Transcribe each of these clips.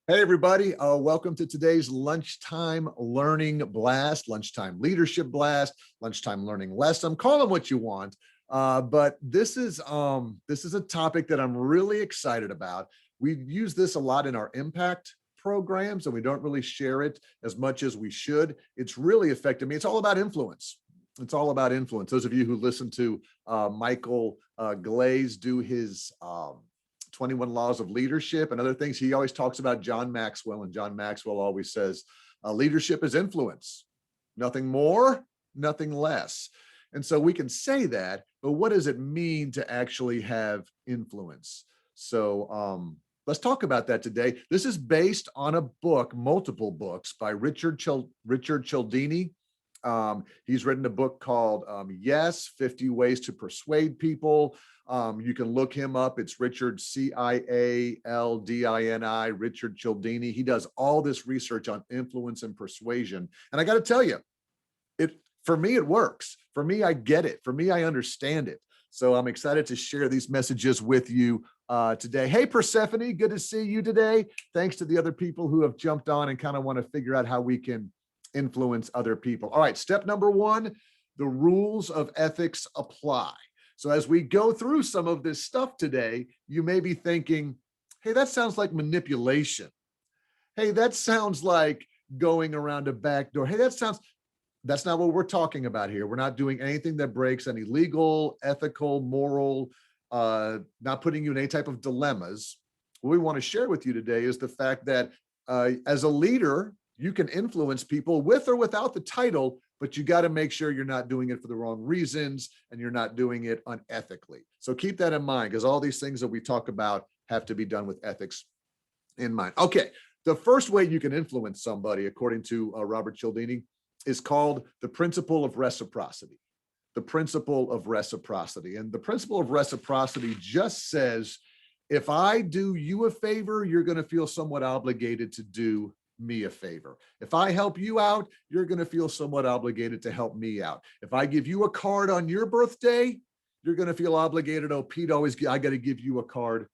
Hey, everybody. Welcome to today's Lunchtime Learning Blast, Lunchtime Leadership Blast, Lunchtime Learning Lesson. Call them what you want. But this is a topic that I'm really excited about. We use this a lot in our impact programs, and we don't really share it as much as we should. It's really affected me. It's all about influence. It's all about influence. Those of you who listen to Michael Glaze do his 21 Laws of Leadership and other things, he always talks about John Maxwell, and John Maxwell always says, leadership is influence, nothing more, nothing less. And so we can say that, but what does it mean to actually have influence? So let's talk about that today. This is based on a book, multiple books by Richard Cialdini. He's written a book called Yes, 50 Ways to Persuade People. You can look him up. It's Richard, Cialdini, Richard Cialdini. He does all this research on influence and persuasion. And I got to tell you, for me, it works. For me, I get it. For me, I understand it. So I'm excited to share these messages with you today. Hey, Persephone, good to see you today. Thanks to the other people who have jumped on and kind of want to figure out how we can influence other people. All right, step number one, the rules of ethics apply. So as we go through some of this stuff today, you may be thinking, hey, that sounds like manipulation. Hey, that sounds like going around a back door. Hey, that's not what we're talking about here. We're not doing anything that breaks any legal, ethical, moral, not putting you in any type of dilemmas. What we want to share with you today is the fact that as a leader, you can influence people with or without the title, but you got to make sure you're not doing it for the wrong reasons and you're not doing it unethically. So keep that in mind, because all these things that we talk about have to be done with ethics in mind. Okay, the first way you can influence somebody, according to Robert Cialdini, is called the principle of reciprocity. The principle of reciprocity. And the principle of reciprocity just says, if I do you a favor, you're going to feel somewhat obligated to do me a favor. If I help you out, you're going to feel somewhat obligated to help me out. If I give you a card on your birthday, you're going to feel obligated. Oh, Pete, I got to give you a card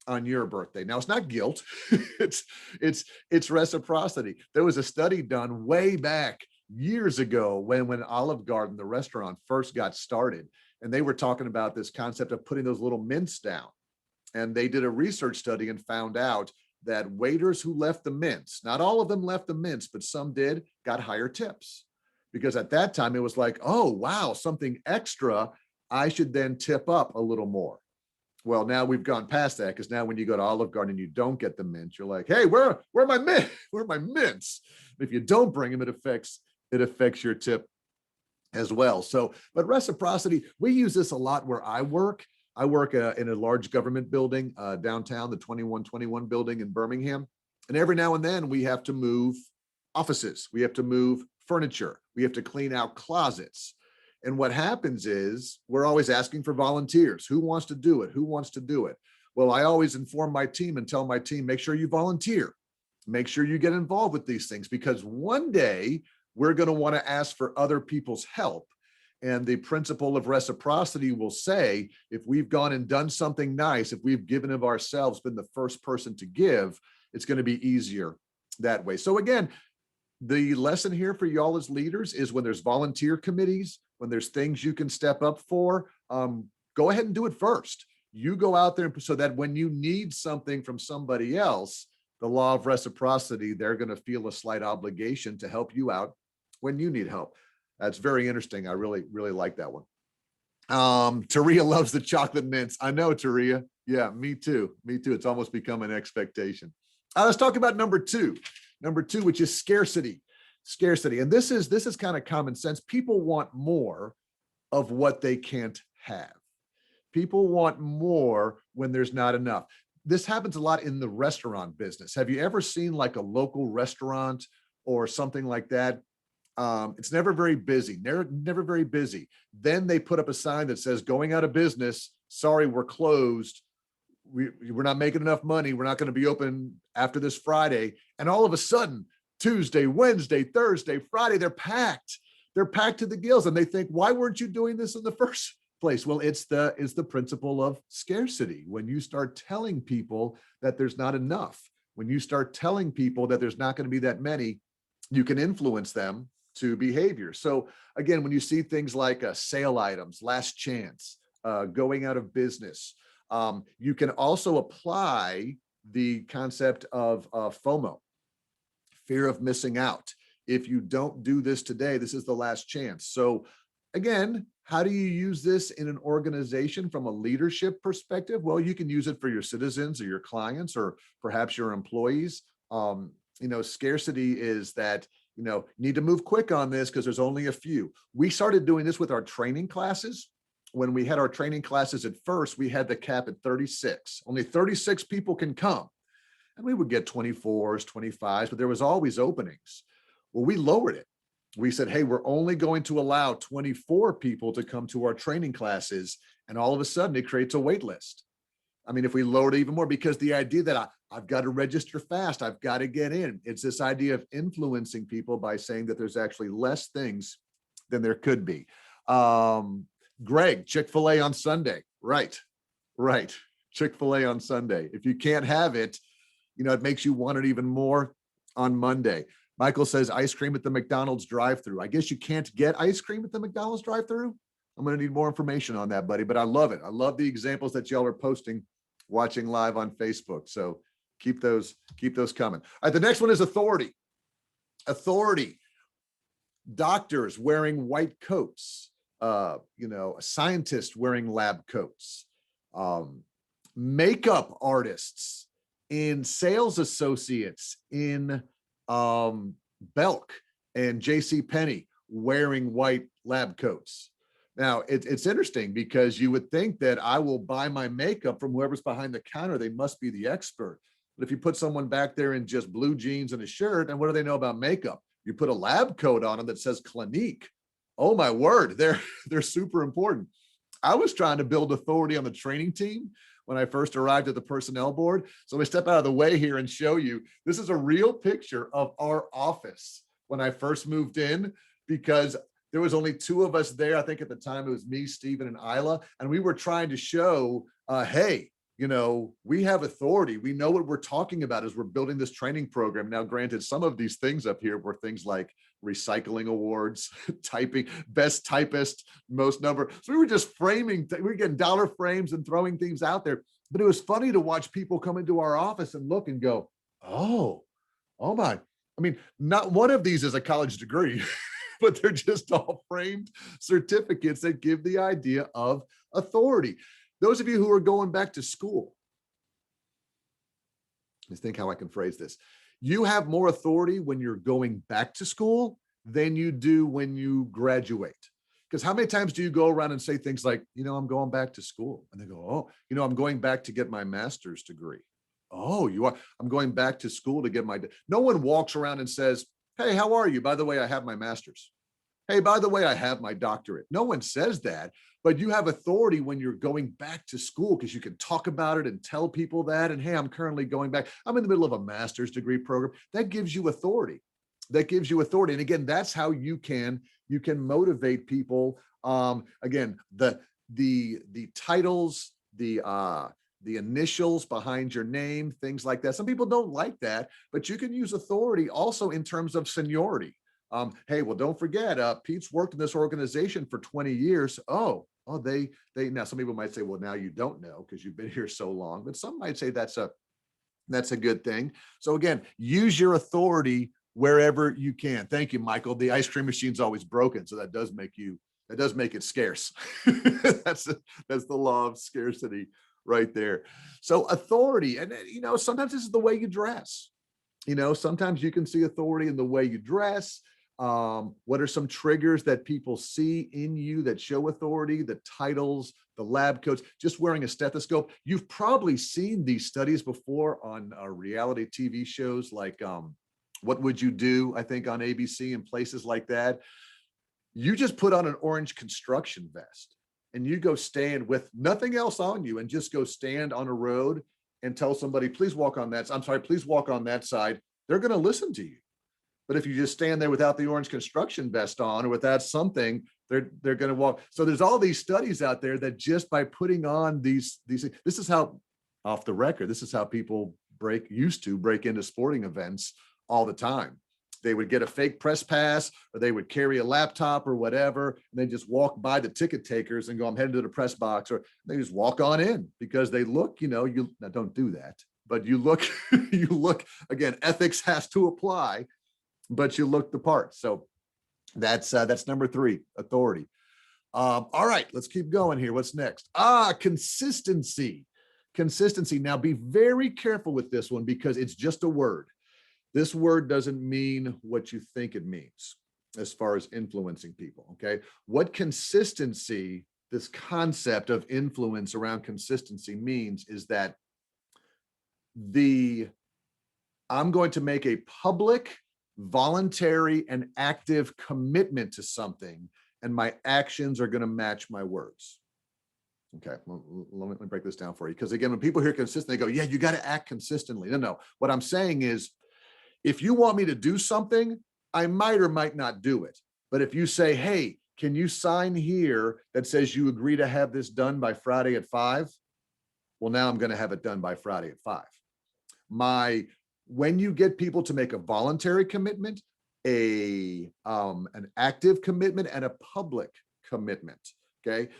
on your birthday. Now, it's not guilt. it's reciprocity. There was a study done way back years ago when Olive Garden, the restaurant, first got started, and they were talking about this concept of putting those little mints down. And they did a research study and found out that waiters who left the mints, not all of them left the mints, but some did, got higher tips. Because at that time, it was like, oh, wow, something extra, I should then tip up a little more. Well, now we've gone past that, because now when you go to Olive Garden and you don't get the mints, you're like, hey, where are my mints? Where are my mints? If you don't bring them, it affects your tip as well. So, but reciprocity, we use this a lot where I work. I work in a large government building downtown, the 2121 building in Birmingham. And every now and then we have to move offices. We have to move furniture. We have to clean out closets. And what happens is we're always asking for volunteers. Who wants to do it? Who wants to do it? Well, I always inform my team and tell my team, make sure you volunteer. Make sure you get involved with these things, because one day we're going to want to ask for other people's help. And the principle of reciprocity will say, if we've gone and done something nice, if we've given of ourselves, been the first person to give, it's going to be easier that way. So again, the lesson here for y'all as leaders is when there's volunteer committees, when there's things you can step up for, go ahead and do it first. You go out there so that when you need something from somebody else, the law of reciprocity, they're going to feel a slight obligation to help you out when you need help. That's very interesting. I really, really like that one. Taria loves the chocolate mints. I know, Taria. Yeah, me too. Me too. It's almost become an expectation. Let's talk about number two, which is scarcity. Scarcity. And this is kind of common sense. People want more of what they can't have. People want more when there's not enough. This happens a lot in the restaurant business. Have you ever seen like a local restaurant or something like that? It's never very busy, never very busy. Then they put up a sign that says, going out of business, sorry, we're closed. We're not making enough money. We're not going to be open after this Friday. And all of a sudden, Tuesday, Wednesday, Thursday, Friday, they're packed. They're packed to the gills. And they think, why weren't you doing this in the first place? Well, it's the principle of scarcity. When you start telling people that there's not enough, when you start telling people that there's not going to be that many, you can influence them to behavior. So again, when you see things like sale items, last chance, going out of business, you can also apply the concept of FOMO, fear of missing out. If you don't do this today, this is the last chance. So again, how do you use this in an organization from a leadership perspective? Well, you can use it for your citizens or your clients or perhaps your employees. Scarcity is that, you need to move quick on this because there's only a few. We started doing this with our training classes. When we had our training classes at first, we had the cap at 36. Only 36 people can come. And we would get 24s, 25s, but there was always openings. Well, we lowered it. We said, hey, we're only going to allow 24 people to come to our training classes. And all of a sudden it creates a wait list. I mean, if we lowered it even more, because the idea that I've got to register fast, I've got to get in. It's this idea of influencing people by saying that there's actually less things than there could be. Greg, Chick-fil-A on Sunday. Right. Chick-fil-A on Sunday. If you can't have it, it makes you want it even more on Monday. Michael says ice cream at the McDonald's drive-thru. I guess you can't get ice cream at the McDonald's drive-thru. I'm going to need more information on that, buddy, but I love it. I love the examples that y'all are posting, watching live on Facebook. So keep those coming. All right. The next one is authority. Authority. Doctors wearing white coats. A scientist wearing lab coats, makeup artists, in sales associates in Belk and JC Penney wearing white lab coats. Now it's interesting because you would think that I will buy my makeup from whoever's behind the counter. They must be the expert. But if you put someone back there in just blue jeans and a shirt, and what do they know about makeup? You put a lab coat on them that says Clinique. Oh my word, they're super important. I was trying to build authority on the training team when I first arrived at the personnel board. So let me step out of the way here and show you. This is a real picture of our office when I first moved in, because there was only two of us there. I think at the time it was me, Steven, and Isla. And we were trying to show, hey, we have authority. We know what we're talking about as we're building this training program. Now, granted, some of these things up here were things like recycling awards, typing, best typist, most number. So we were just framing, we were getting dollar frames and throwing things out there. But it was funny to watch people come into our office and look and go, oh my. I mean, not one of these is a college degree, but they're just all framed certificates that give the idea of authority. Those of you who are going back to school, let's think how I can phrase this. You have more authority when you're going back to school than you do when you graduate. Because how many times do you go around and say things like, I'm going back to school? And they go, oh, I'm going back to get my master's degree. Oh, you are? I'm going back to school to get my, no one walks around and says, hey, how are you? By the way, I have my master's. Hey, by the way, I have my doctorate. No one says that, but you have authority when you're going back to school because you can talk about it and tell people that. And hey, I'm currently going back. I'm in the middle of a master's degree program. That gives you authority. And again, that's how you can motivate people. Again, the titles, the initials behind your name, things like that. Some people don't like that, but you can use authority also in terms of seniority. Hey, well, don't forget, Pete's worked in this organization for 20 years. They now some people might say, well, now you don't know because you've been here so long, but some might say that's a good thing. So again, use your authority wherever you can. Thank you, Michael. The ice cream machine's always broken, so that does make it scarce. That's the law of scarcity right there. So authority, and sometimes this is the way you dress. Sometimes you can see authority in the way you dress. What are some triggers that people see in you that show authority? The titles, the lab coats, just wearing a stethoscope. You've probably seen these studies before on reality TV shows like What Would You Do? I think on ABC and places like that. You just put on an orange construction vest and you go stand with nothing else on you and just go stand on a road and tell somebody, please walk on that. Please walk on that side. They're going to listen to you. But if you just stand there without the orange construction vest on or without something, they're going to walk. So there's all these studies out there that just by putting on these, this is how, off the record, this is how people used to break into sporting events all the time. They would get a fake press pass, or they would carry a laptop or whatever, and they just walk by the ticket takers and go, I'm headed to the press box, or they just walk on in because they look, you know, you now don't do that, but you look, you look, again, ethics has to apply, but you look the part. So that's number 3, authority. All right, let's keep going here. What's next? Consistency. Consistency. Now be very careful with this one because it's just a word. This word doesn't mean what you think it means as far as influencing people, okay? What consistency, this concept of influence around consistency means is that I'm going to make a public, voluntary, and active commitment to something, and my actions are going to match my words. Okay, let me break this down for you. Because again, when people hear consistent, they go, yeah, you got to act consistently. No. What I'm saying is, if you want me to do something, I might or might not do it. But if you say, hey, can you sign here that says you agree to have this done by Friday at 5? Well, now I'm going to have it done by Friday at 5. When you get people to make a voluntary commitment, an active commitment, and a public commitment, okay?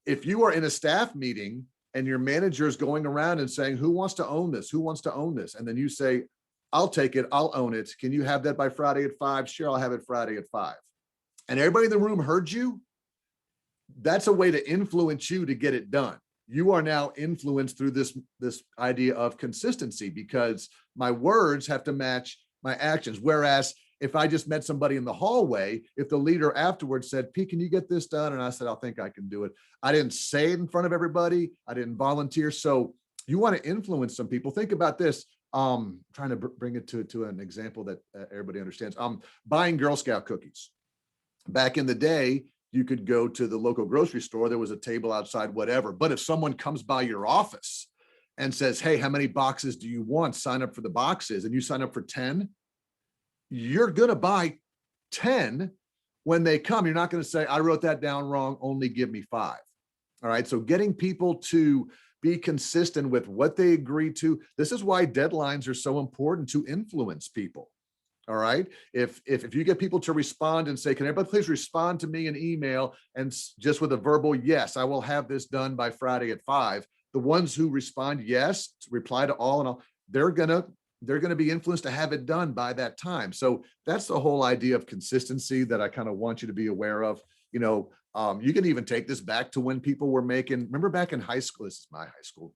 If you are in a staff meeting and your manager is going around and saying, who wants to own this? Who wants to own this? And then you say, I'll take it, I'll own it. Can you have that by Friday at 5? Sure, I'll have it Friday at 5. And everybody in the room heard you. That's a way to influence you to get it done. You are now influenced through this idea of consistency because my words have to match my actions. Whereas if I just met somebody in the hallway, if the leader afterwards said, Pete, can you get this done? And I said, I think I can do it. I didn't say it in front of everybody. I didn't volunteer. So you want to influence some people. Think about this. Trying to bring it to an example that everybody understands. Buying Girl Scout cookies. Back in the day, you could go to the local grocery store. There was a table outside, whatever. But if someone comes by your office and says, hey, how many boxes do you want? Sign up for the boxes. And you sign up for 10, you're going to buy 10 when they come. You're not going to say, I wrote that down wrong, only give me 5. All right. So getting people to be consistent with what they agree to. This is why deadlines are so important to influence people. All right. If you get people to respond and say, can everybody please respond to me in email, and just with a verbal, yes, I will have this done by Friday at 5. The ones who respond, yes, reply to all and all, they're going to be influenced to have it done by that time. So that's the whole idea of consistency that I kind of want you to be aware of. You know, you can even take this back to when people were remember back in high school, this is my high school,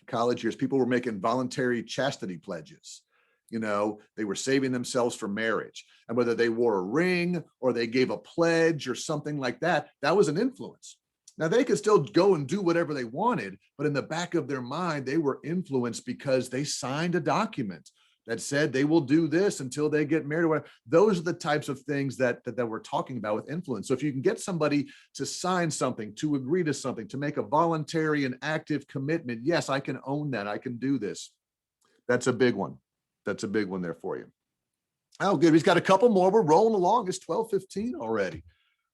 college years, people were making voluntary chastity pledges. You know, they were saving themselves for marriage. And whether they wore a ring or they gave a pledge or something like that, that was an influence. Now they could still go and do whatever they wanted, but in the back of their mind, they were influenced because they signed a document that said they will do this until they get married or whatever. Those are the types of things that we're talking about with influence. So if you can get somebody to sign something, to agree to something, to make a voluntary and active commitment, yes, I can own that. I can do this. That's a big one. That's a big one there for you. Oh, good. We've got a couple more. We're rolling along. It's 12:15 already.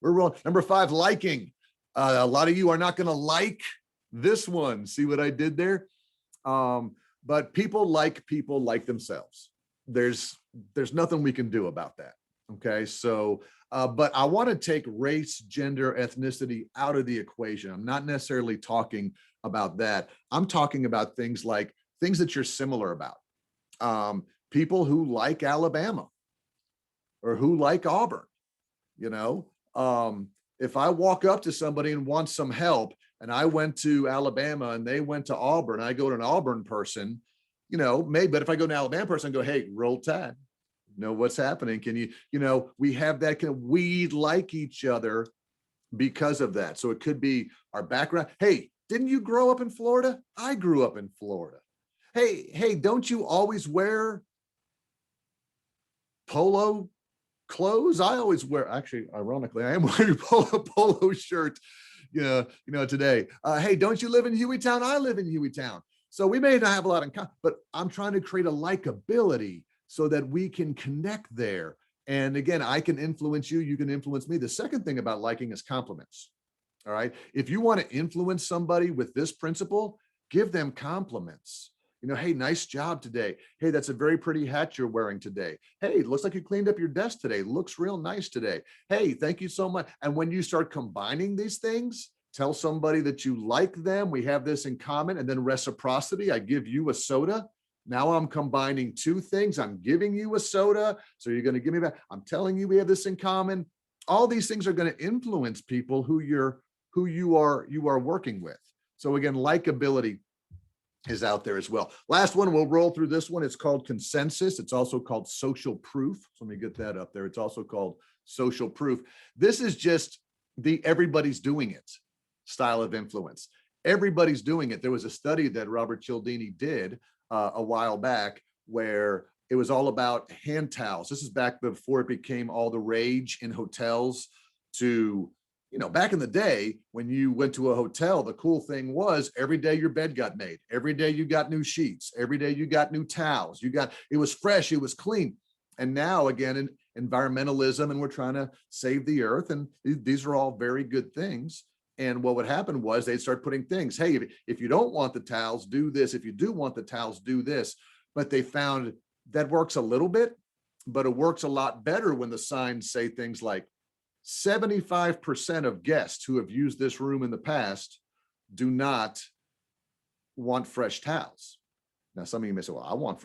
We're rolling. Number 5, liking. A lot of you are not going to like this one. See what I did there? But people like themselves. There's nothing we can do about that. Okay. So, but I want to take race, gender, ethnicity out of the equation. I'm not necessarily talking about that. I'm talking about things like things that you're similar about. People who like Alabama or who like Auburn, you know, if I walk up to somebody and want some help and I went to Alabama and they went to Auburn, I go to an Auburn person, you know, maybe, but if I go to an Alabama person and go, hey, roll tide, know what's happening. Can you know, we have that we like each other because of that. So it could be our background. Hey, didn't you grow up in Florida? I grew up in Florida. Hey, don't you always wear polo clothes? I always wear, actually, ironically, I am wearing a polo shirt, you know, today. Hey, don't you live in Hueytown? I live in Hueytown. So we may not have a lot in common, but I'm trying to create a likability so that we can connect there. And again, I can influence you, you can influence me. The second thing about liking is compliments. All right. If you want to influence somebody with this principle, give them compliments. Hey, nice job today. Hey, that's a very pretty hat you're wearing today. Hey, it looks like you cleaned up your desk today. Looks real nice today. Hey, thank you so much. And when you start combining these things, tell somebody that you like them. We have this in common. And then reciprocity. I give you a soda. Now I'm combining two things. I'm giving you a soda. So you're going to give me back. I'm telling you we have this in common. All these things are going to influence people who you are working with. So again, likability is out there as well. Last one, we'll roll through this one. It's called consensus. It's also called social proof. So let me get that up there. It's also called social proof. This is just the everybody's doing it style of influence. Everybody's doing it. There was a study that Robert Cialdini did a while back where it was all about hand towels. This is back before it became all the rage in hotels to, back in the day when you went to a hotel, the cool thing was every day your bed got made. Every day you got new sheets. Every day you got new towels. It was fresh, it was clean. And now again, in environmentalism, and we're trying to save the earth. And these are all very good things. And what would happen was they'd start putting things, hey, if you don't want the towels, do this. If you do want the towels, do this. But they found that works a little bit, but it works a lot better when the signs say things like 75% of guests who have used this room in the past do not want fresh towels. Now, some of you may say, well, I want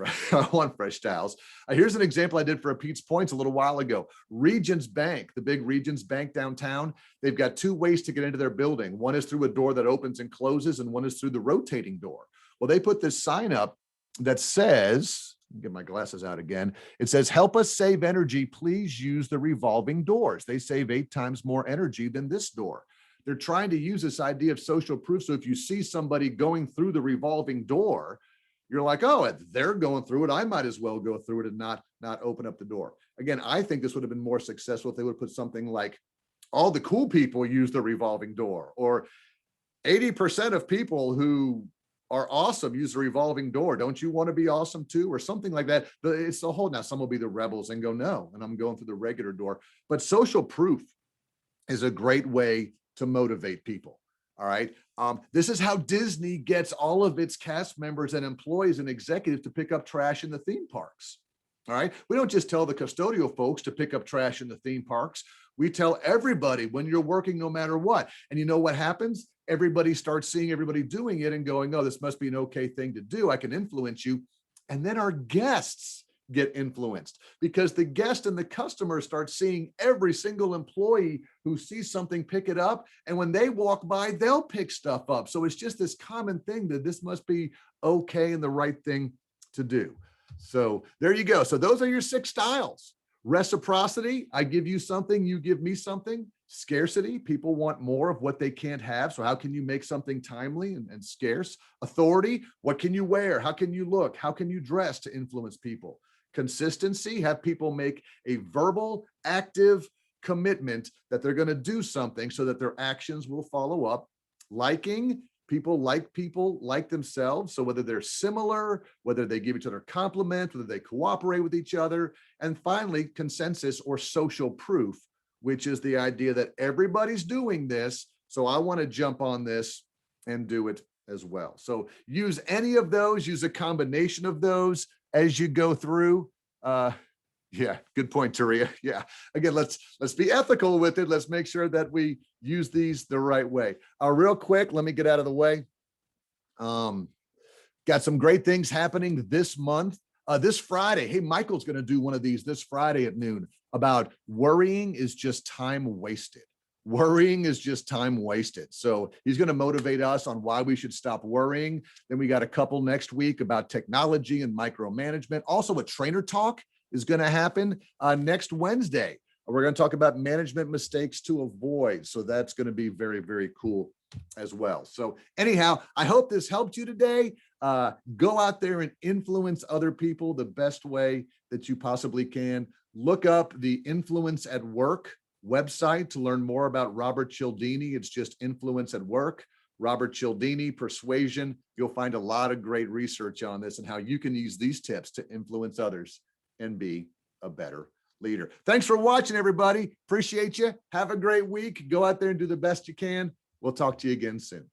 fresh towels. Here's an example I did for a Pete's Points a little while ago. Regions Bank, the big Regions Bank downtown, they've got two ways to get into their building. One is through a door that opens and closes, and one is through the rotating door. Well, they put this sign up that says, get my glasses out again. It says, help us save energy. Please use the revolving doors. They save 8 times more energy than this door. They're trying to use this idea of social proof. So if you see somebody going through the revolving door, you're like, oh, they're going through it. I might as well go through it and not open up the door. Again, I think this would have been more successful if they would put something like all the cool people use the revolving door, or 80% of people who are awesome use the revolving door. Don't you want to be awesome too? Or something like that. But it's the whole, now some will be the rebels and go, no, and I'm going through the regular door. But social proof is a great way to motivate people. All right. This is how Disney gets all of its cast members and employees and executives to pick up trash in the theme parks. All right. We don't just tell the custodial folks to pick up trash in the theme parks. We tell everybody when you're working, no matter what. And you know what happens? Everybody starts seeing everybody doing it and going, oh, this must be an okay thing to do. I can influence you. And then our guests get influenced because the guest and the customer start seeing every single employee who sees something pick it up. And when they walk by, they'll pick stuff up. So it's just this common thing that this must be okay and the right thing to do. So there you go. So those are your 6 styles. Reciprocity, I give you something, you give me something. Scarcity, people want more of what they can't have. So how can you make something timely and scarce? Authority, what can you wear? How can you look? How can you dress to influence people? Consistency, have people make a verbal, active commitment that they're going to do something so that their actions will follow up. Liking, people like themselves. So whether they're similar, whether they give each other compliments, whether they cooperate with each other. And finally, consensus or social proof, which is the idea that everybody's doing this. So I want to jump on this and do it as well. So use any of those, use a combination of those as you go through. Yeah, good point, Taria. Yeah, again, let's be ethical with it. Let's make sure that we use these the right way. Real quick, let me get out of the way. Got some great things happening this month. This Friday, hey, Michael's going to do one of these this Friday at noon about worrying is just time wasted. Worrying is just time wasted. So he's going to motivate us on why we should stop worrying. Then we got a couple next week about technology and micromanagement. Also, a trainer talk is going to happen next Wednesday. We're going to talk about management mistakes to avoid. So that's going to be very, very cool as well. So anyhow, I hope this helped you today. Go out there and influence other people the best way that you possibly can. Look up the Influence at Work website to learn more about Robert Cialdini. It's just Influence at Work. Robert Cialdini, Persuasion. You'll find a lot of great research on this and how you can use these tips to influence others and be a better leader. Thanks for watching, everybody. Appreciate you. Have a great week. Go out there and do the best you can. We'll talk to you again soon.